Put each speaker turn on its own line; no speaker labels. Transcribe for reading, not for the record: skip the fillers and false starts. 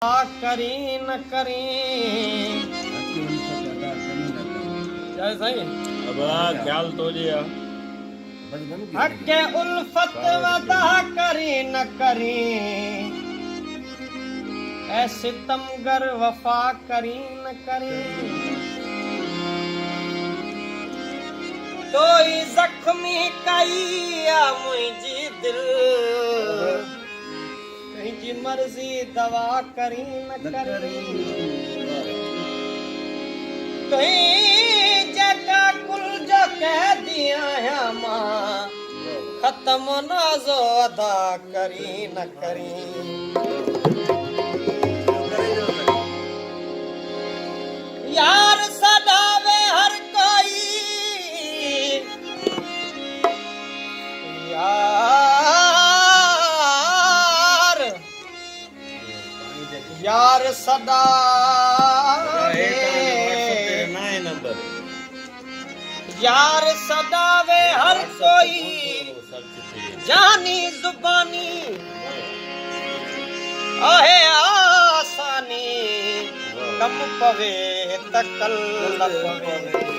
करी न करी सही
अब ख्याल तो लिया
हके उल्फत वदा करी न करी ऐ सितमगर वफा करी न करी तोई जख्मी कई आ मुझी दिल तुझी मर्जी दवा करी न करी तुई जगा कुल जो कह दिया है मां खत्म ना जो अदा करी न करी यार सदावे हर कोई यार सदा यार सदावे हर कोई जानी जुबानी आहे आसानी कम पवे तकल पवे